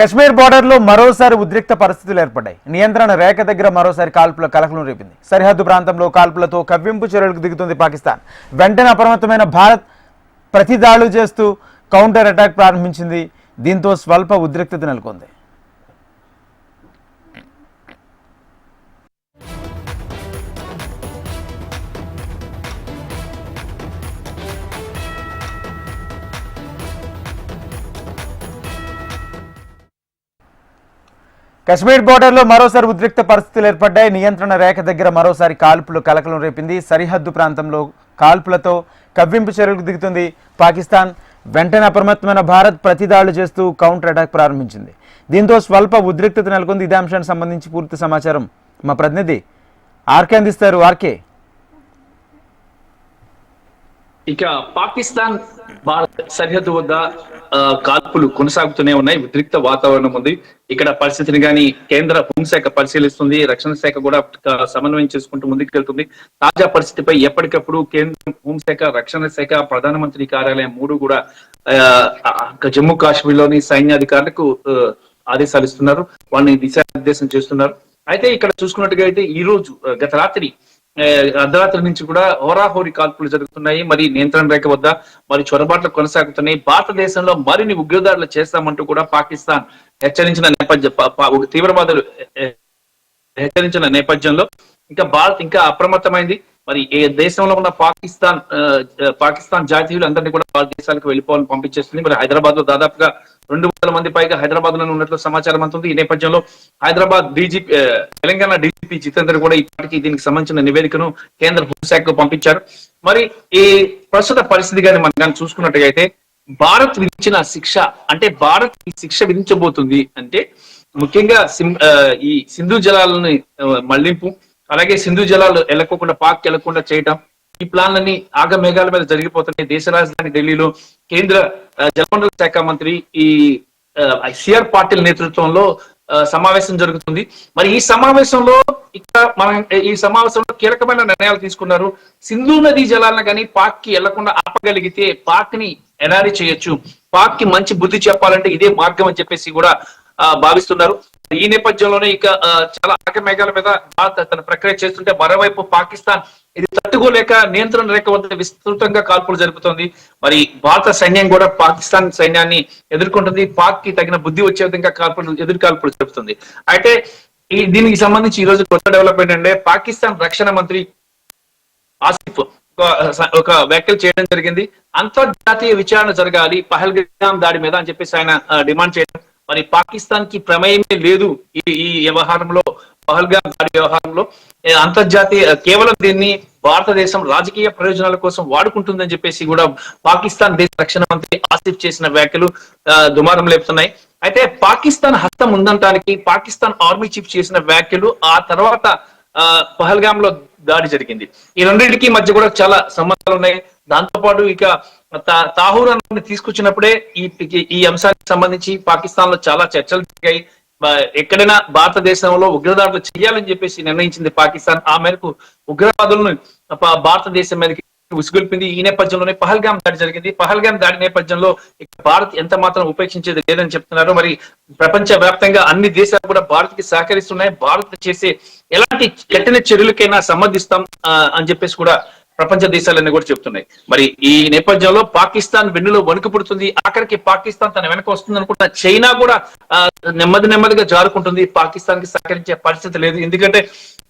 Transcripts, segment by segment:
Kashmir border లో మరోసారి ఉద్రిక్త పరిస్థితులు ఏర్పడ్డాయి. నియంత్రణ రేఖ దగ్గర మరోసారి కాల్పుల కలకలం రేపింది. సరిహద్దు ప్రాంతంలో కాల్పులతో కవ్వింపు చర్యలకు దిగుతుంది పాకిస్తాన్. వెంటనే అప్రమత్తమైన భారత్ ప్రతి దాడులు చేస్తూ కౌంటర్ అటాక్ ప్రారంభించింది. దీంతో స్వల్ప ఉద్రిక్తత నెలకొంది. కశ్మీర్ బోర్డర్ లో మరోసారి ఉద్రిక్త పరిస్థితులు ఏర్పడ్డాయి. నియంత్రణ రేఖ దగ్గర మరోసారి కాల్పులు కలకలం రేపింది. సరిహద్దు ప్రాంతంలో కాల్పులతో కవ్వింపు చర్యలకు దిగుతుంది పాకిస్తాన్. వెంటనే అప్రమత్తమైన భారత్ ప్రతిదాడులు చేస్తూ కౌంటర్ అటాక్ ప్రారంభించింది. దీంతో స్వల్ప ఉద్రిక్తత నెలకొంది. ఇదే అంశానికి సంబంధించి పూర్తి సమాచారం మా ప్రతినిధి ఆర్కే అందిస్తారు. ఆర్కే, ఇక పాకిస్తాన్ భారత్ సరిహద్దు వద్ద కాల్పులు కొనసాగుతూనే ఉన్నాయి. ఉద్రిక్త వాతావరణం ఉంది. ఇక్కడ పరిస్థితిని గాని కేంద్ర హోంశాఖ పరిశీలిస్తుంది. రక్షణ శాఖ కూడా సమన్వయం చేసుకుంటూ ముందుకెళ్తుంది. తాజా పరిస్థితిపై ఎప్పటికప్పుడు కేంద్ర హోంశాఖ, రక్షణ శాఖ, ప్రధానమంత్రి కార్యాలయం మూడు కూడా జమ్మూ కాశ్మీర్ లోని సైన్యాధికారులకు ఆదేశాలు ఇస్తున్నారు. వాళ్ళని దిశానిర్దేశం చేస్తున్నారు. అయితే ఇక్కడ చూసుకున్నట్టుగా అయితే ఈ రోజు గత రాత్రి అర్ధరాత్రి నుంచి కూడా హోరాహోరీ కాల్పులు జరుగుతున్నాయి. మరి నియంత్రణ రేఖ వద్ద మరి చొరబాట్లు కొనసాగుతున్నాయి. భారతదేశంలో మరిన్ని ఉగ్రదాడులు చేస్తామంటూ కూడా పాకిస్తాన్ హెచ్చరించిన తీవ్రవాదులు హెచ్చరించిన నేపథ్యంలో ఇంకా భారత్ ఇంకా అప్రమత్తమైంది. మరి ఏ దేశంలో ఉన్న పాకిస్తాన్ జాతీయులు అందరినీ కూడా భారతదేశాలకు వెళ్ళిపోవాలని పంపించేస్తుంది. మరి హైదరాబాద్ లో దాదాపుగా 200 మంది పైగా హైదరాబాద్ లో ఉన్నట్లు సమాచారం అందుతుంది. ఈ నేపథ్యంలో హైదరాబాద్ డీజీపీ, తెలంగాణ డీజీపీ జితేందర్ కూడా ఇప్పటికీ దీనికి సంబంధించిన నివేదికను కేంద్ర హోంశాఖకు పంపించారు. మరి ఈ ప్రస్తుత పరిస్థితి కానీ మనం కానీ చూసుకున్నట్టుగా అయితే భారత్ విధించిన శిక్ష అంటే భారత్ ఈ శిక్ష విధించబోతుంది అంటే ముఖ్యంగా ఈ సింధు జలాలని మళ్లింపు, అలాగే సింధు జలాలు వెళ్ళకోకుండా పాక్ వెళ్లకుండా చేయటం, ఈ ప్లాన్లన్నీ ఆగమేఘాల మీద జరిగిపోతున్నాయి. దేశ రాజధాని ఢిల్లీలో కేంద్ర జలవనరుల శాఖ మంత్రి ఈ సిఆర్ పాటిల్ నేతృత్వంలో సమావేశం జరుగుతుంది. మరి ఈ సమావేశంలో ఈ సమావేశంలో కీలకమైన నిర్ణయాలు తీసుకున్నారు. సింధు నదీ జలాలను కానీ పాక్ కి వెళ్లకుండా ఆపగలిగితే పాక్ ని ఎడారి చేయొచ్చు, పాక్ కి మంచి బుద్ధి చెప్పాలంటే ఇదే మార్గం అని చెప్పేసి కూడా భావిస్తున్నారు. ఈ నేపథ్యంలోనే ఇక చాలా ఆగమేఘాల మీద భారత్ తన ప్రక్రియ చేస్తుంటే మరోవైపు పాకిస్తాన్ ఇది తట్టుకోలేక నియంత్రణ రేఖ వద్ద విస్తృతంగా కాల్పులు జరుపుతోంది. మరి భారత సైన్యం కూడా పాకిస్తాన్ సైన్యాన్ని ఎదుర్కొంటుంది. పాక్ కి తగిన బుద్ధి వచ్చే విధంగా కాల్పులు జరుపుతుంది. అయితే దీనికి సంబంధించి ఈ రోజు కొత్త డెవలప్మెంట్ అంటే పాకిస్తాన్ రక్షణ మంత్రి ఆసిఫ్ ఒక వ్యాఖ్యలు చేయడం జరిగింది. అంతర్జాతీయ విచారణ జరగాలి పహల్గామ్ దాడి మీద అని చెప్పేసి ఆయన డిమాండ్ చేయడం. మరి పాకిస్తాన్ కి ప్రమేయమే లేదు ఈ వ్యవహారంలో, పహల్గామ్ దాడి వ్యవహారంలో. అంతర్జాతీయ కేవలం దీన్ని భారతదేశం రాజకీయ ప్రయోజనాల కోసం వాడుకుంటుందని చెప్పేసి కూడా పాకిస్తాన్ దేశ రక్షణ మంత్రి ఆసిఫ్ చేసిన వ్యాఖ్యలు దుమారం లేపుతున్నాయి. అయితే పాకిస్తాన్ హస్తం ఉందనటానికి పాకిస్తాన్ ఆర్మీ చీఫ్ చేసిన వ్యాఖ్యలు, ఆ తర్వాత పహల్గామ్ లో దాడి జరిగింది, ఈ రెండింటికి మధ్య కూడా చాలా సంబంధాలు ఉన్నాయి. దాంతో పాటు ఇక తాహూర్ అన్నది తీసుకొచ్చినప్పుడే ఈ అంశానికి సంబంధించి పాకిస్తాన్ లో చాలా చర్చలు జరిగాయి. ఎక్కడైనా భారతదేశంలో ఉగ్రదాడులు చేయాలని చెప్పేసి నిర్ణయించింది పాకిస్తాన్. ఆ మేరకు ఉగ్రవాదులను భారతదేశం మీదకి ఉసిగొల్పింది. ఈ నేపథ్యంలోనే పహల్గామ్ దాడి జరిగింది. పహల్గామ్ దాడి నేపథ్యంలో భారత్ ఎంత మాత్రం ఉపేక్షించేది లేదని చెప్తున్నారు. మరి ప్రపంచ వ్యాప్తంగా అన్ని దేశాలు కూడా భారత్ కి సహకరిస్తున్నాయి. భారత్ చేసే ఎలాంటి కఠిన చర్యలకైనా సమ్మతిస్తాం అని చెప్పేసి కూడా ప్రపంచ దేశాలన్నీ కూడా చెప్తున్నాయి. మరి ఈ నేపథ్యంలో పాకిస్తాన్ వెన్నులో వణుకు పుడుతుంది. ఆఖరికి పాకిస్తాన్ తన వెనక వస్తుంది అనుకుంటున్న చైనా కూడా నెమ్మదిగా జారుకుంటుంది. పాకిస్తాన్ కి సహకరించే పరిస్థితి లేదు. ఎందుకంటే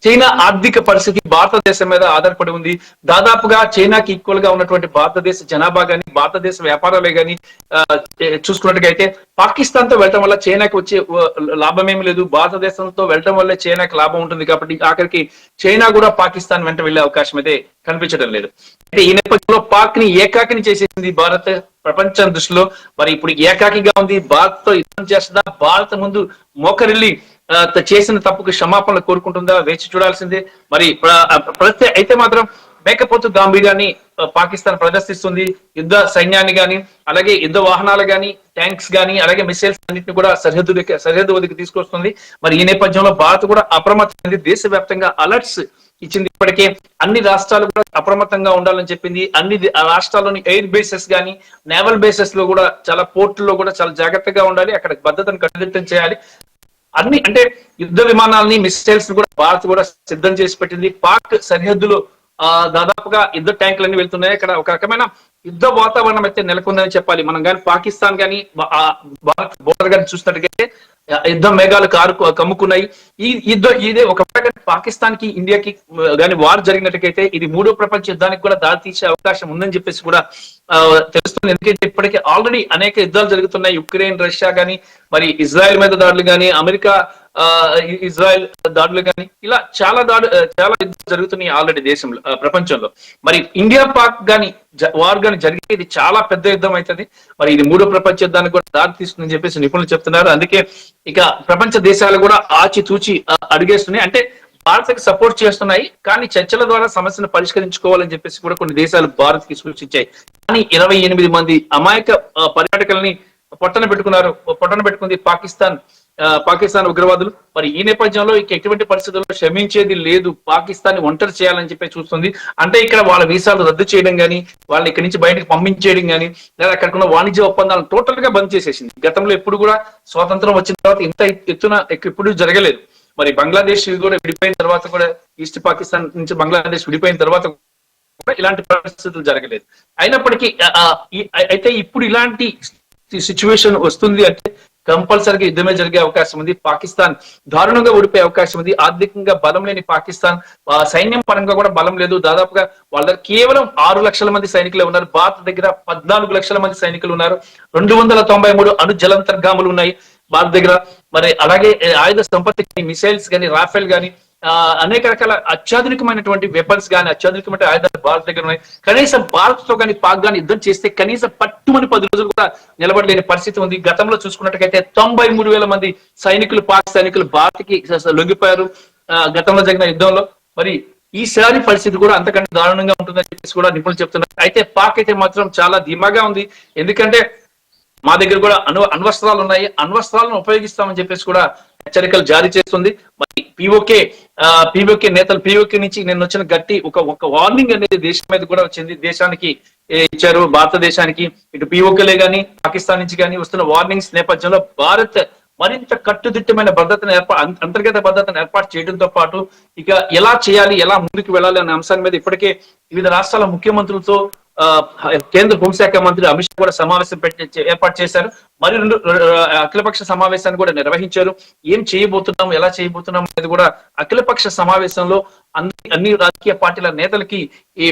చైనా ఆర్థిక పరిస్థితి భారతదేశం మీద ఆధారపడి ఉంది. దాదాపుగా చైనాకి ఈక్వల్ గా ఉన్నటువంటి భారతదేశ జనాభా గాని, భారతదేశ వ్యాపారాలే గాని చూసుకున్నట్టుగా అయితే పాకిస్తాన్ తో వెళ్ళటం వల్ల చైనాకి వచ్చే లాభం ఏమి లేదు. భారతదేశంతో వెళ్ళటం వల్లే చైనాకి లాభం ఉంటుంది. కాబట్టి ఆఖరికి చైనా కూడా పాకిస్తాన్ వెంట వెళ్లే అవకాశం అయితే కనిపించడం లేదు. అయితే ఈ నేపథ్యంలో పాక్ ని ఏకాకిని చేసేసింది భారత్ ప్రపంచం దృష్టిలో. మరి ఇప్పుడు ఏకాకిగా ఉంది. భారత్ తో యుద్ధం చేస్తుందా, భారత్ ముందు మోకరిల్లి చేసిన తప్పుకు క్షమాపణలు కోరుకుంటుందా, వేచి చూడాల్సిందే. మరి అయితే మాత్రం మేకపోతు గాంభీర్యాన్ని పాకిస్తాన్ ప్రదర్శిస్తుంది. యుద్ధ సైన్యాన్ని గాని, అలాగే యుద్ధ వాహనాలు గాని, ట్యాంక్స్ గాని, అలాగే మిసైల్స్ అన్నింటినీ కూడా సరిహద్దు వద్దకు తీసుకొస్తుంది. మరి ఈ నేపథ్యంలో భారత్ కూడా అప్రమత్తమైంది. దేశవ్యాప్తంగా అలర్ట్స్ ఇచ్చింది. ఇప్పటికే అన్ని రాష్ట్రాలు కూడా అప్రమత్తంగా ఉండాలని చెప్పింది. అన్ని రాష్ట్రాల్లోని ఎయిర్ బేసెస్ గానీ నేవల్ బేసెస్ లో కూడా చాలా పోర్టుల్లో కూడా చాలా జాగ్రత్తగా ఉండాలి, అక్కడ భద్రతను కట్టుదిట్టం చేయాలి. అన్ని అంటే యుద్ధ విమానాలని మిసైల్స్ కూడా భారత్ కూడా సిద్ధం చేసి పెట్టింది. పాక్ సరిహద్దులో దాదాపుగా యుద్ధ ట్యాంకులన్నీ వెళ్తున్నాయి. అక్కడ ఒక రకమైన యుద్ధ వాతావరణం అయితే నెలకొందని చెప్పాలి. మనం కానీ పాకిస్తాన్ కానీ భారత్ బోర్డర్ కానీ చూసినట్టుగైతే యుద్ధ మేఘాలు కమ్ముకున్నాయి. ఈ యుద్ధం ఇదే ఒక పాకిస్తాన్ కి ఇండియాకి కానీ వార్ జరిగినట్టుకైతే ఇది మూడో ప్రపంచ యుద్ధానికి కూడా దారి తీసే అవకాశం ఉందని చెప్పేసి కూడా తెలుస్తుంది. ఎందుకంటే ఇప్పటికే ఆల్రెడీ అనేక యుద్ధాలు జరుగుతున్నాయి. యుక్రెయిన్, రష్యా గానీ, మరి ఇజ్రాయెల్ మీద దాడులు గానీ, అమెరికా ఇజ్రాయెల్ దాడులు కానీ, ఇలా చాలా యుద్ధాలు జరుగుతున్నాయి ఆల్రెడీ దేశంలో, ప్రపంచంలో. మరి ఇండియా పాక్ గాని వార్ గాని జరిగితే ఇది చాలా పెద్ద యుద్ధం అవుతుంది. మరి ఇది మూడో ప్రపంచ యుద్ధానికి కూడా దారి తీస్తుందని చెప్పేసి నిపుణులు చెప్తున్నారు. అందుకే ఇక ప్రపంచ దేశాలు కూడా ఆచితూచి అడుగేస్తున్నాయి. అంటే భారత్కి సపోర్ట్ చేస్తున్నాయి, కానీ చర్చల ద్వారా సమస్యను పరిష్కరించుకోవాలని చెప్పేసి కూడా కొన్ని దేశాలు భారత్ కి సూచించాయి. కానీ 28 మంది అమాయక పర్యాటకులని పొట్టన పెట్టుకుంది పాకిస్తాన్ ఉగ్రవాదులు. మరి ఈ నేపథ్యంలో ఇక ఎటువంటి పరిస్థితుల్లో క్షమించేది లేదు, పాకిస్తాన్ ఒంటరి చేయాలని చెప్పి చూస్తుంది. అంటే ఇక్కడ వాళ్ళ వీసాలు రద్దు చేయడం గానీ, వాళ్ళని ఇక్కడి నుంచి బయటకు పంపించేయడం గానీ, లేదా అక్కడికున్న వాణిజ్య ఒప్పందాలను టోటల్ గా బంద్ చేసేసింది. గతంలో ఎప్పుడు కూడా స్వాతంత్రం వచ్చిన తర్వాత ఇంత ఎత్తున ఎప్పుడు జరగలేదు. మరి బంగ్లాదేశ్ కూడా విడిపోయిన తర్వాత కూడా, ఈస్ట్ పాకిస్తాన్ నుంచి బంగ్లాదేశ్ విడిపోయిన తర్వాత కూడా ఇలాంటి పరిస్థితులు జరగలేదు. అయినప్పటికీ అయితే ఇప్పుడు ఇలాంటి సిచ్యువేషన్ వస్తుంది అంటే కంపల్సరీగా యుద్ధమే జరిగే అవకాశం ఉంది. పాకిస్తాన్ దారుణంగా ఓడిపోయే అవకాశం ఉంది. ఆర్థికంగా బలం లేని పాకిస్తాన్, సైన్యం పరంగా కూడా బలం లేదు. దాదాపుగా వాళ్ళ దగ్గర కేవలం 6 లక్షల మంది సైనికులే ఉన్నారు. భారత్ దగ్గర 14 లక్షల మంది సైనికులు ఉన్నారు. 293 అణు జలంతర్గాములు ఉన్నాయి భారత్ దగ్గర. మరి అలాగే ఆయుధ సంపత్తి కానీ, మిసైల్స్ కానీ, రాఫెల్ కానీ, అనేక రకాల అత్యాధునికమైనటువంటి వెపన్స్ కానీ, అత్యాధునికమైన ఆయుధాలు భారత్ దగ్గర ఉన్నాయి. కనీసం భారత్ తో కానీ పాక్ కానీ యుద్ధం చేస్తే కనీసం పట్టుమని 10 రోజులు కూడా నిలబడలేని పరిస్థితి ఉంది. గతంలో చూసుకున్నట్టుకైతే 93,000 మంది సైనికులు, పాక్ సైనికులు భారత్ కి లొంగిపోయారు గతంలో జరిగిన యుద్ధంలో. మరి ఈసారి పరిస్థితి కూడా అంతకంటే దారుణంగా ఉంటుందని చెప్పేసి కూడా నిపుణులు చెప్తున్నారు. అయితే పాక్ అయితే మాత్రం చాలా ధీమాగా ఉంది. ఎందుకంటే మా దగ్గర కూడా అణ్వస్త్రాలు ఉన్నాయి, అణ్వస్త్రాలను ఉపయోగిస్తామని చెప్పేసి కూడా హెచ్చరికలు జారీ చేస్తుంది. మరి పీఓకే నేతలు, పీఓకే నుంచి నేను వచ్చిన గట్టి ఒక వార్నింగ్ అనేది దేశం మీద కూడా వచ్చింది, దేశానికి ఇచ్చారు, భారతదేశానికి. ఇటు పీఓకేలే గానీ, పాకిస్తాన్ నుంచి కానీ వస్తున్న వార్నింగ్స్ నేపథ్యంలో భారత్ మరింత కట్టుదిట్టమైన అంతర్గత భద్రతను ఏర్పాటు చేయడంతో పాటు ఇక ఎలా చేయాలి, ఎలా ముందుకు వెళ్ళాలి అనే అంశాల మీద ఇప్పటికే వివిధ రాష్ట్రాల ముఖ్యమంత్రులతో కేంద్ర హోంశాఖ మంత్రి అమిత్ షా కూడా సమావేశం ఏర్పాటు చేశారు. మరి 2 అఖిలపక్ష సమావేశాన్ని కూడా నిర్వహించారు. ఏం చేయబోతున్నాం, ఎలా చేయబోతున్నాం అనేది కూడా అఖిలపక్ష సమావేశంలో అన్ని రాజకీయ పార్టీల నేతలకి ఈ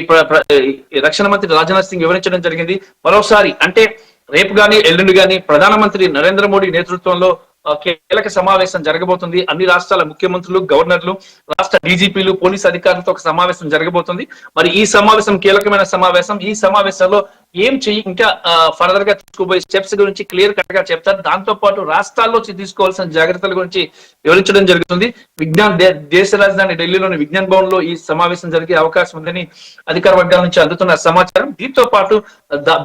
రక్షణ మంత్రి రాజ్నాథ్ సింగ్ వివరించడం జరిగింది. మరోసారి అంటే రేపు గాని ఎల్లుండి గాని ప్రధానమంత్రి నరేంద్ర మోడీ నేతృత్వంలో కీలక సమావేశం జరగబోతుంది. అన్ని రాష్ట్రాల ముఖ్యమంత్రులు, గవర్నర్లు, రాష్ట్ర డీజీపీలు, పోలీసు అధికారులతో ఒక సమావేశం జరగబోతుంది. మరి ఈ సమావేశం కీలకమైన సమావేశం. ఈ సమావేశంలో ఏం ఇంకా ఫర్దర్ గా తీసుకోబోయే స్టెప్స్ గురించి క్లియర్ కట్ గా చెప్తారు. దాంతో పాటు రాష్ట్రాల్లో తీసుకోవాల్సిన జాగ్రత్తల గురించి వివరించడం జరుగుతుంది. దేశ రాజధాని ఢిల్లీలోని విజ్ఞాన్ భవన్ లో ఈ సమావేశం జరిగే అవకాశం ఉందని అధికార వర్గాల నుంచి అందుతున్న సమాచారం. దీంతో పాటు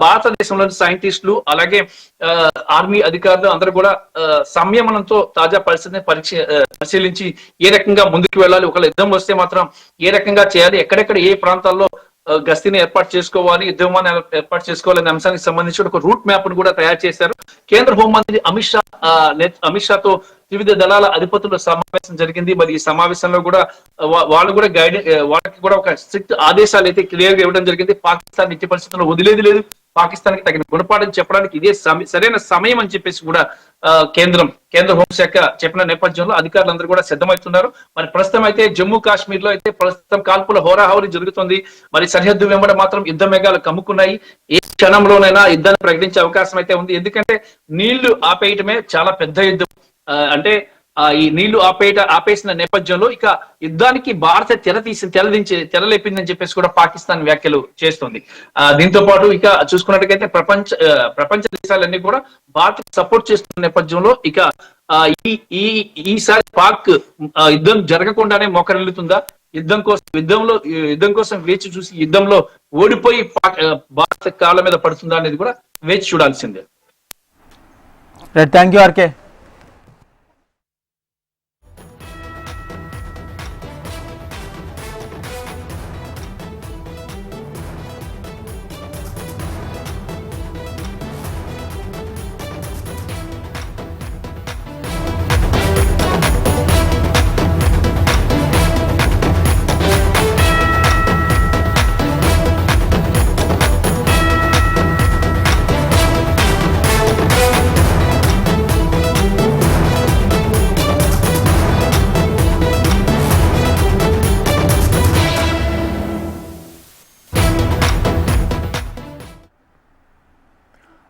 భారతదేశంలోని సైంటిస్టులు, అలాగే ఆర్మీ అధికారులు అందరూ కూడా సంయమనంతో తాజా పరిస్థితిని పరిశీలించి ఏ రకంగా ముందుకు వెళ్ళాలి, ఒకవేళ యుద్ధం వస్తే మాత్రం ఏ రకంగా చేయాలి, ఎక్కడెక్కడ ఏ ప్రాంతాల్లో గస్తీని ఏర్పాటు చేసుకోవాలి, యుద్ధ విమానాలు ఏర్పాటు చేసుకోవాలనే అంశానికి సంబంధించి ఒక రూట్ మ్యాప్ ను కూడా తయారు చేశారు. కేంద్ర హోంమంత్రి అమిత్ షాతో వివిధ దళాల అధిపతుల సమావేశం జరిగింది. మరి ఈ సమావేశంలో కూడా వాళ్ళకి కూడా ఒక స్ట్రిక్ట్ ఆదేశాలు అయితే క్లియర్ గా ఇవ్వడం జరిగింది. పాకిస్తాన్ ఎట్టి పరిస్థితుల్లో వదిలేది లేదు, పాకిస్తాన్ కి తగిన గుణపాఠం చెప్పడానికి ఇదే సరైన సమయం అని చెప్పేసి కూడా కేంద్ర హోంశాఖ చెప్పిన నేపథ్యంలో అధికారులందరూ కూడా సిద్ధమవుతున్నారు. మరి ప్రస్తుతం అయితే జమ్మూ కాశ్మీర్ లో అయితే ప్రస్తుతం కాల్పుల హోరాహోరీ జరుగుతుంది. మరి సరిహద్దు వెంబడ మాత్రం యుద్ధ మేఘాలు కమ్ముకున్నాయి. ఏ క్షణంలోనైనా యుద్ధాన్ని ప్రకటించే అవకాశం అయితే ఉంది. ఎందుకంటే నీళ్లు ఆపేయటమే చాలా పెద్ద యుద్ధం. అంటే ఈ నీళ్లు ఆపేసిన నేపథ్యంలో ఇక యుద్ధానికి భారత తెరలేపిందని చెప్పేసి కూడా పాకిస్తాన్ వ్యాఖ్యలు చేస్తుంది. దీంతో పాటు ఇక చూసుకున్నట్టుగైతే ప్రపంచ దేశాలన్నీ కూడా భారత్ సపోర్ట్ చేస్తున్న నేపథ్యంలో ఇక ఈసారి పాక్ యుద్ధం జరగకుండానే మోకరిల్లుతుందా, యుద్ధం కోసం వేచి చూసి యుద్ధంలో ఓడిపోయి భారత కాళ్ళ మీద పడుతుందా అనేది కూడా వేచి చూడాల్సిందే. Thank you RK.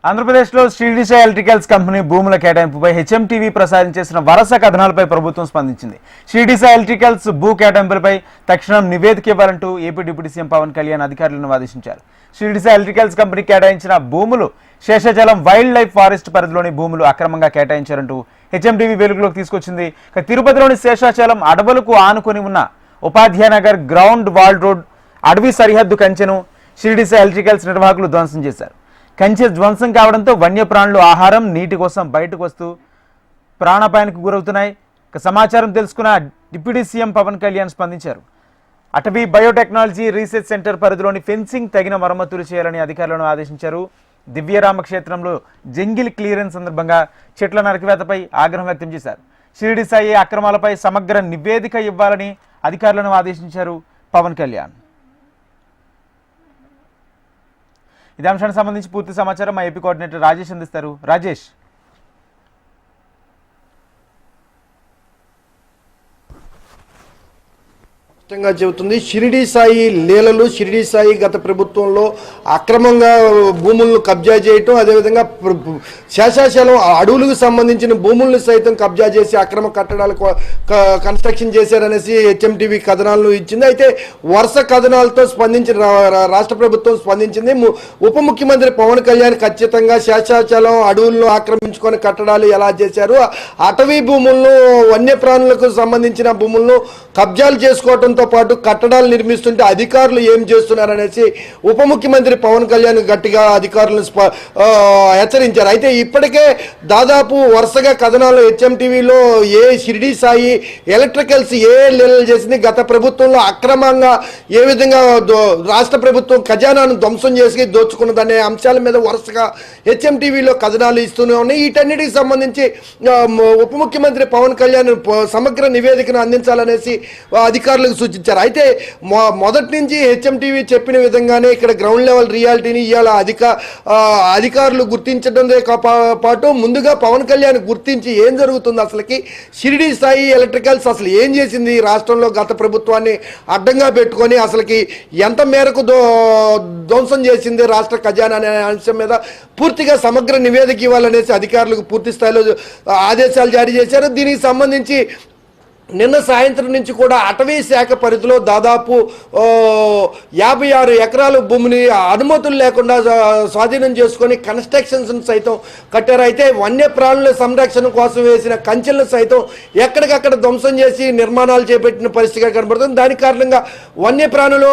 ఆంధ్రప్రదేశ్లో శ్రీడిష ఎలక్ట్రికల్స్ కంపెనీ భూముల కేటాయింపుపై హెచ్ఎంటీవీ ప్రసారం చేసిన వరుస కథనాలపై ప్రభుత్వం స్పందించింది. శ్రీడిష ఎలక్ట్రికల్స్ భూ కేటాయింపులపై తక్షణం నివేదిక ఇవ్వాలంటూ AP deputy CM Pawan Kalyan అధికారులను ఆదేశించారు. శ్రీడిష ఎలక్ట్రికల్స్ కంపెనీ కేటాయించిన భూములు శేషాచలం వైల్డ్ లైఫ్ ఫారెస్ట్ పరిధిలోని భూములు అక్రమంగా కేటాయించారంటూ హెచ్ఎంటీవీ వెలుగులోకి తీసుకొచ్చింది. తిరుపతిలోని శేషాచలం అడవులకు ఆనుకొని ఉన్న ఉపాధ్యాయ నగర్ గ్రౌండ్ వాల్ రోడ్ అడవి సరిహద్దు కంచెను శ్రీడిష ఎలక్ట్రికల్స్ నిర్వాహకులు ధ్వంసం చేశారు. కంచె ధ్వంసం కావడంతో వన్యప్రాణులు ఆహారం నీటి కోసం బయటకు వస్తూ ప్రాణాపాయానికి గురవుతున్నాయి. సమాచారం తెలుసుకున్న డిప్యూటీ సీఎం పవన్ కళ్యాణ్ స్పందించారు. అటవీ బయోటెక్నాలజీ రీసెర్చ్ సెంటర్ పరిధిలోని ఫెన్సింగ్ తగిన మరమ్మతులు చేయాలని అధికారులను ఆదేశించారు. దివ్యరామ క్షేత్రంలో జంగిల్ క్లియరెన్స్ సందర్భంగా చెట్ల నరికివేతపై ఆగ్రహం వ్యక్తం చేశారు. షిరిడి సాయి అక్రమాలపై సమగ్ర నివేదిక ఇవ్వాలని అధికారులను ఆదేశించారు పవన్ కళ్యాణ్. ఇదే అంశానికి సంబంధించి పూర్తి సమాచారం మా ఏపీ కోఆర్డినేటర్ రాజేష్ అందిస్తారు. రాజేష్, స్పష్టంగా చెబుతుంది షిరిడి సాయి లీలలు. షిరిడి సాయి గత ప్రభుత్వంలో అక్రమంగా భూములను కబ్జా చేయటం, అదేవిధంగా శేషాచలం అడవులకు సంబంధించిన భూములను సైతం కబ్జా చేసి అక్రమ కట్టడాలు కన్స్ట్రక్షన్ చేశారనేసి హెచ్ఎంటీవీ కథనాలను ఇచ్చింది. అయితే వరుస కథనాలతో స్పందించిన రాష్ట్ర ప్రభుత్వం స్పందించింది. ఉప ముఖ్యమంత్రి పవన్ కళ్యాణ్ ఖచ్చితంగా శేషాచలం అడవులను ఆక్రమించుకొని కట్టడాలు ఎలా చేశారు, అటవీ భూములను వన్యప్రాణులకు సంబంధించిన భూములను కబ్జాలు చేసుకోవటం తో పాటు కట్టడాలు నిర్మిస్తుంటే అధికారులు ఏం చేస్తున్నారనేసి ఉప ముఖ్యమంత్రి పవన్ కళ్యాణ్ గట్టిగా అధికారులను హెచ్చరించారు. అయితే ఇప్పటికే దాదాపు వరుసగా కథనాలు హెచ్ఎంటీవీలో షిరిడి సాయి ఎలక్ట్రికల్స్ లీలలు చేసింది, గత ప్రభుత్వంలో అక్రమంగా ఏ విధంగా రాష్ట్ర ప్రభుత్వం ఖజానాను ధ్వంసం చేసి దోచుకున్నదనే అంశాల మీద వరుసగా హెచ్ఎంటీవీలో కథనాలు ఇస్తూనే ఉన్నాయి. వీటన్నిటికి సంబంధించి ఉప ముఖ్యమంత్రి పవన్ కళ్యాణ్ సమగ్ర నివేదికను అందించాలనేసి అధికారులకు సూచించారు. అయితే మొదటి నుంచి హెచ్ఎంటీవీ చెప్పిన విధంగానే ఇక్కడ గ్రౌండ్ లెవెల్ రియాలిటీని ఇవాళ అధికారులు గుర్తించడంతో పాటు ముందుగా పవన్ కళ్యాణ్ గుర్తించి ఏం జరుగుతుంది, అసలుకి షిరిడి సాయి ఎలక్ట్రికల్స్ అసలు ఏం చేసింది రాష్ట్రంలో గత ప్రభుత్వాన్ని అడ్డంగా పెట్టుకొని అసలుకి ఎంత మేరకు ధ్వంసం చేసింది రాష్ట్ర ఖజానా అనే అంశం మీద పూర్తిగా సమగ్ర నివేదిక ఇవ్వాలనేసి అధికారులకు పూర్తి స్థాయిలో ఆదేశాలు జారీ చేశారు. దీనికి సంబంధించి నిన్న సాయంత్రం నుంచి కూడా అటవీ శాఖ పరిధిలో దాదాపు 56 ఎకరాల భూమిని అనుమతులు లేకుండా స్వాధీనం చేసుకొని కన్స్ట్రక్షన్స్ సైతం కట్టారు. అయితే వన్యప్రాణుల సంరక్షణ కోసం వేసిన కంచెలను సైతం ఎక్కడికక్కడ ధ్వంసం చేసి నిర్మాణాలు చేపట్టిన పరిస్థితిగా కనబడుతుంది. దాని కారణంగా వన్యప్రాణులు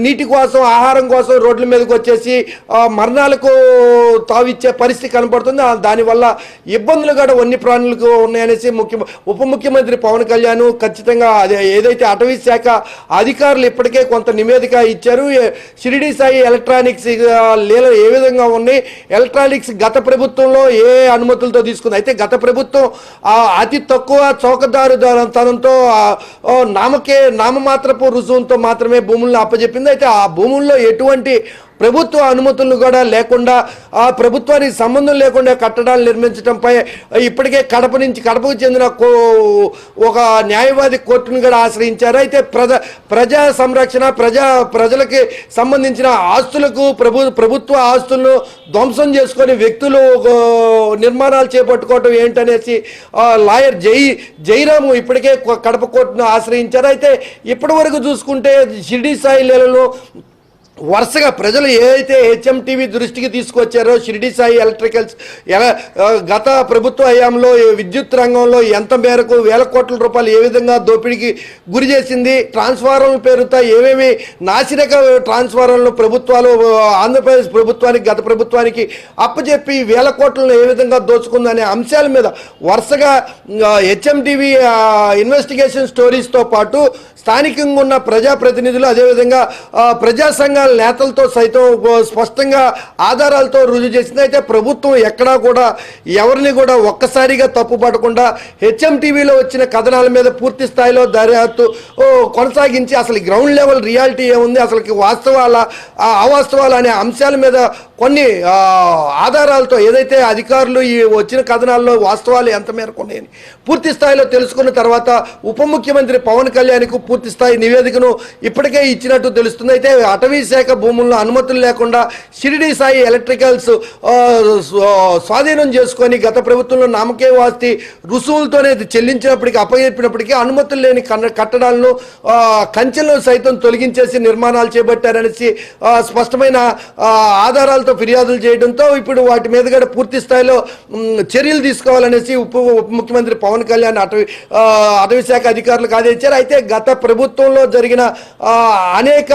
నీటి కోసం ఆహారం కోసం రోడ్ల మీదకి వచ్చేసి మరణాలకు తావిచ్చే పరిస్థితి కనబడుతుంది. దానివల్ల ఇబ్బందులు కూడా వన్యప్రాణులకు ఉన్నాయనేసి ఉప ముఖ్యమంత్రి పవన్ కళ్యాణ్ ఖచ్చితంగా ఏదైతే అటవీ శాఖ అధికారులు ఇప్పటికే కొంత నివేదిక ఇచ్చారు. షిరిడి సాయి ఎలక్ట్రానిక్స్ లీల ఏ విధంగా ఉన్నాయి, ఎలక్ట్రానిక్స్ గత ప్రభుత్వంలో ఏ అనుమతులతో తీసుకుంది, అయితే గత ప్రభుత్వం అతి తక్కువ చౌకదారుతనంతో నామమాత్రపు రుజువుతో మాత్రమే భూములను అప్పచెప్పింది. అయితే ఆ భూముల్లో ఎటువంటి ప్రభుత్వ అనుమతులు కూడా లేకుండా ప్రభుత్వానికి సంబంధం లేకుండా కట్టడాలు నిర్మించడంపై ఇప్పటికే కడపకు చెందిన ఒక న్యాయవాది కోర్టును కూడా ఆశ్రయించారు. అయితే ప్రజా సంరక్షణ ప్రజలకి సంబంధించిన ఆస్తులకు ప్రభుత్వ ఆస్తులను ధ్వంసం చేసుకొని వ్యక్తులు నిర్మాణాలు చేపట్టుకోవటం ఏంటనేసి లాయర్ జైరాము ఇప్పటికే కడప కోర్టును ఆశ్రయించారు. అయితే ఇప్పటి వరకు చూసుకుంటే షిరిడి సాయి లీలలో వరుసగా ప్రజలు ఏదైతే హెచ్ఎంటీవీ దృష్టికి తీసుకొచ్చారో షిరిడి సాయి ఎలక్ట్రికల్స్ గత ప్రభుత్వ హయాంలో విద్యుత్ రంగంలో ఎంత మేరకు వేల కోట్ల రూపాయలు ఏ విధంగా దోపిడీకి గురి చేసింది, ట్రాన్స్ఫార్మర్ల పేరుతో ఏమేమి నాసిరక ట్రాన్స్ఫార్మర్లు ప్రభుత్వాలు ఆంధ్రప్రదేశ్ ప్రభుత్వానికి గత ప్రభుత్వానికి అప్పచెప్పి వేల కోట్లను ఏ విధంగా దోచుకుందనే అంశాల మీద వరుసగా హెచ్ఎంటీవీ ఇన్వెస్టిగేషన్ స్టోరీస్తో పాటు స్థానికంగా ఉన్న ప్రజాప్రతినిధులు అదేవిధంగా ప్రజా సంఘాల నేతలతో సైతం స్పష్టంగా ఆధారాలతో రుజువు చేసింది. అయితే ప్రభుత్వం ఎక్కడా కూడా ఎవరిని కూడా ఒక్కసారిగా తప్పు పడకుండా హెచ్ఎంటీవీలో వచ్చిన కథనాల మీద పూర్తి స్థాయిలో దర్యాప్తు కొనసాగించి అసలు గ్రౌండ్ లెవెల్ రియాలిటీ ఏముంది, అసలుకి వాస్తవాల అవాస్తవాలు అనే అంశాల మీద కొన్ని ఆధారాలతో ఏదైతే అధికారులు ఈ వచ్చిన కథనాల్లో వాస్తవాలు ఎంత మేరకు ఉన్నాయని పూర్తి స్థాయిలో తెలుసుకున్న తర్వాత ఉప ముఖ్యమంత్రి పవన్ కళ్యాణ్కు పూర్తి స్థాయి నివేదికను ఇప్పటికే ఇచ్చినట్టు తెలుస్తుంది. అయితే అటవీ శాఖ భూముల్లో అనుమతులు లేకుండా షిరిడి సాయి ఎలక్ట్రికల్స్ స్వాధీనం చేసుకొని గత ప్రభుత్వంలో నామకే వాస్తి రుసుములతోనే చెల్లించినప్పటికీ అప్పగించినప్పటికీ అనుమతులు లేని కట్టడాలను కంచెలను సైతం తొలగించేసి నిర్మాణాలు చేపట్టారనేసి స్పష్టమైన ఆధారాలతో ఫిర్యాదులు చేయడంతో ఇప్పుడు వాటి మీద కూడా పూర్తి స్థాయిలో చర్యలు తీసుకోవాలనేసి ఉప ముఖ్యమంత్రి పవన్ కళ్యాణ్ అటవీ శాఖ అధికారులకు ఆదేశించారు. అయితే గత ప్రభుత్వంలో జరిగిన అనేక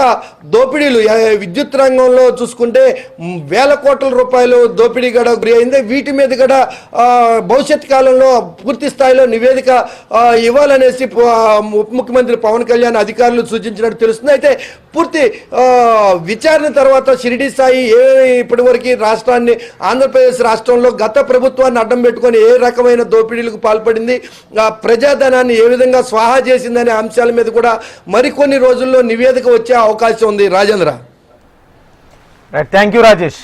దోపిడీలు విద్యుత్ రంగంలో చూసుకుంటే వేల కోట్ల రూపాయలు దోపిడీ కూడా గురి అయింది. వీటి మీద కూడా భవిష్యత్ కాలంలో పూర్తి స్థాయిలో నివేదిక ఇవ్వాలనేసి ఉప ముఖ్యమంత్రి పవన్ కళ్యాణ్ అధికారులు సూచించినట్టు తెలుస్తుంది. అయితే పూర్తి విచారణ తర్వాత షిరిడి సాయి ఇప్పటివరకు రాష్ట్రాన్ని ఆంధ్రప్రదేశ్ రాష్ట్రంలో గత ప్రభుత్వాన్ని అడ్డం పెట్టుకొని ఏ రకమైన దోపిడీలకు పాల్పడింది, ప్రజాధనాన్ని ఏ విధంగా స్వాహా చేసిందనే అంశాల మీద కూడా మరికొన్ని రోజుల్లో నివేదిక వచ్చే అవకాశం ఉంది. Rajendra, thank you Rajesh.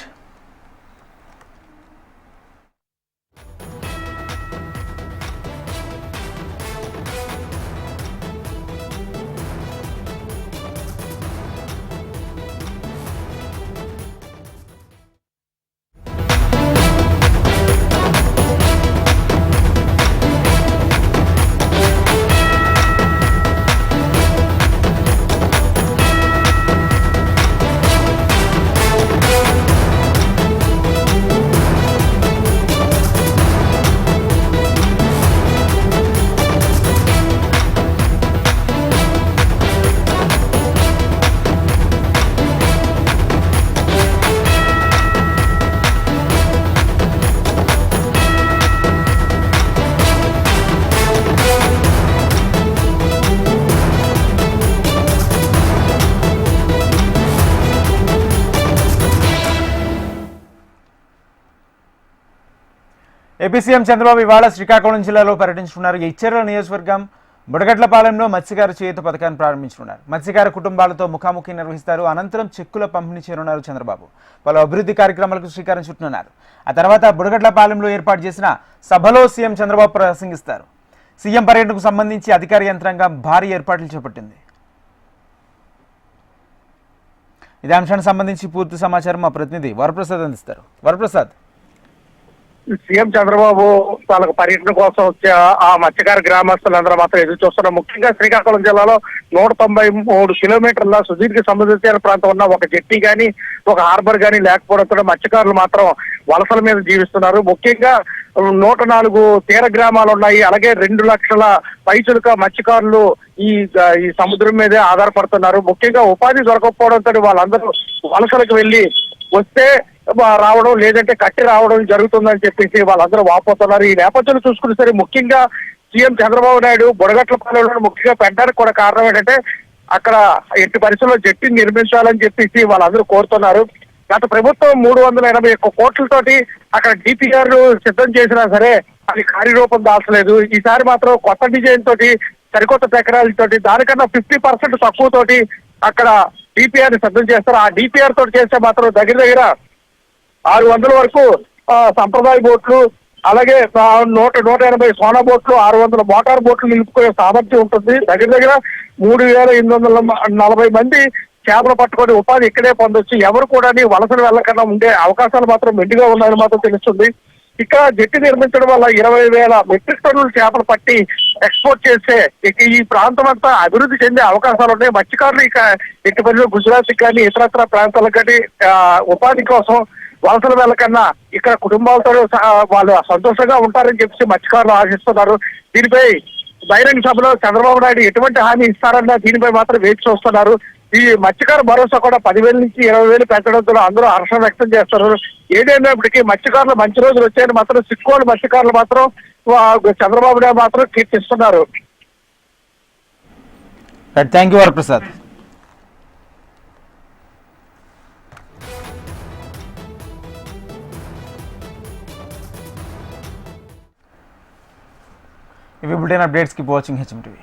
AP CM Chandrababu ఇవాళ శ్రీకాకుళం జిల్లాలో పర్యటించుకున్నారు. ఇచ్చెర్ల నియోజకవర్గం బుడగట్లపాలెంలో మత్స్యకార చేయూత పథకాన్ని ప్రారంభించుకున్నారు. మత్స్యకార కుటుంబాలతో ముఖాముఖి నిర్వహిస్తారు. అనంతరం చెక్కుల పంపిణీ చేయనున్నారు చంద్రబాబు. పలు అభివృద్ధి కార్యక్రమాలకు శ్రీకారం చుట్టనున్నారు. ఆ తర్వాత బుడగట్లపాలెంలో ఏర్పాటు చేసిన సభలో సీఎం చంద్రబాబు ప్రసంగిస్తారు. సీఎం పర్యటనకు సంబంధించి అధికార యంత్రాంగం భారీ ఏర్పాట్లు చేపట్టింది. ఇదే అంశానికి సంబంధించి పూర్తి సమాచారం మా ప్రతినిధి వరప్రసాద్ అందిస్తారు. వరప్రసాద్, సీఎం చంద్రబాబు వాళ్ళకు పర్యటన కోసం వచ్చే ఆ మత్స్యకార గ్రామస్తులందరూ మాత్రం ఎదురు చూస్తున్నారు. ముఖ్యంగా శ్రీకాకుళం జిల్లాలో 193 కిలోమీటర్ల సుదీర్ఘ సముద్ర తీర ప్రాంతం ఉన్న ఒక జెట్టి గానీ ఒక హార్బర్ గానీ లేకపోవడంతో మత్స్యకారులు మాత్రం వలసల మీద జీవిస్తున్నారు. ముఖ్యంగా 104 తీర గ్రామాలు ఉన్నాయి. అలాగే 2 లక్షల పైచులుక మత్స్యకారులు ఈ సముద్రం మీదే ఆధారపడుతున్నారు. ముఖ్యంగా ఉపాధి దొరకకపోవడంతో వాళ్ళందరూ వలసలకు వెళ్లి వస్తే రావడం లేదంటే కట్టి రావడం జరుగుతుందని చెప్పేసి వాళ్ళందరూ వాపోతున్నారు. ఈ నేపథ్యంలో చూసుకుని సరే ముఖ్యంగా సీఎం చంద్రబాబు నాయుడు బుడగట్లపాలెంలో ముఖ్యంగా పెట్టడానికి కూడా కారణం ఏంటంటే అక్కడ ఎట్టి పరిస్థితుల్లో జట్టిని నిర్మించాలని చెప్పేసి వాళ్ళందరూ కోరుతున్నారు. గత ప్రభుత్వం 381 కోట్లతోటి అక్కడ డిపిఆర్ సిద్ధం చేసినా సరే అది కార్యరూపం దాల్చలేదు. ఈసారి మాత్రం కొత్త డిజైన్ తోటి సరికొత్త టెక్నాలజీతోటి దానికన్నా 50% తక్కువతోటి అక్కడ డిపిఆర్ ని సిద్ధం చేస్తారు. ఆ డిపిఆర్ తోటి చేస్తే మాత్రం దగ్గర 600 వరకు సంప్రదాయ బోట్లు, అలాగే 180 సోనా బోట్లు, 600 మోటార్ బోట్లు నిలుపుకునే సామర్థ్యం ఉంటుంది. దగ్గర 3840 మంది చేపలు పట్టుకొని ఉపాధి ఇక్కడే పొందొచ్చు. ఎవరు కూడా వలసలు వెళ్ళకుండా ఉండే అవకాశాలు మాత్రం మెండుగా ఉన్నాయని మాత్రం తెలుస్తుంది. ఇక్కడ జట్టి నిర్మించడం వల్ల 20,000 మెట్రిక్ టన్నులు చేపలు పట్టి ఎక్స్పోర్ట్ చేస్తే ఈ ప్రాంతం అంతా అభివృద్ధి చెందే అవకాశాలు ఉన్నాయి. మత్స్యకారులు ఇక ఎట్టి పరిస్థితుల్లో గుజరాత్ కానీ ఇతరత్ర ప్రాంతాలకు కానీ ఉపాధి కోసం వలసలు వెళ్ళకన్నా ఇక్కడ కుటుంబాలతో వాళ్ళు సంతోషంగా ఉంటారని చెప్పి మత్స్యకారులు ఆశిస్తున్నారు. దీనిపై బహిరంగ సభలో చంద్రబాబు నాయుడు ఎటువంటి హామీ ఇస్తారన్న దీనిపై మాత్రం వేచి చూస్తున్నారు. ఈ మత్స్యకార భరోసా కూడా 10,000 నుంచి 20,000 పెంచడంతో అందరూ హర్షం వ్యక్తం చేస్తున్నారు. ఏదైనప్పటికీ మత్స్యకారులు మంచి రోజులు వచ్చాయని మాత్రం సిక్కోలు మత్స్యకారులు మాత్రం చంద్రబాబు నాయుడు మాత్రం కీర్తిస్తున్నారు. Thank you Varaprasad. ఇవి bulletin updates. Keep watching HM TV.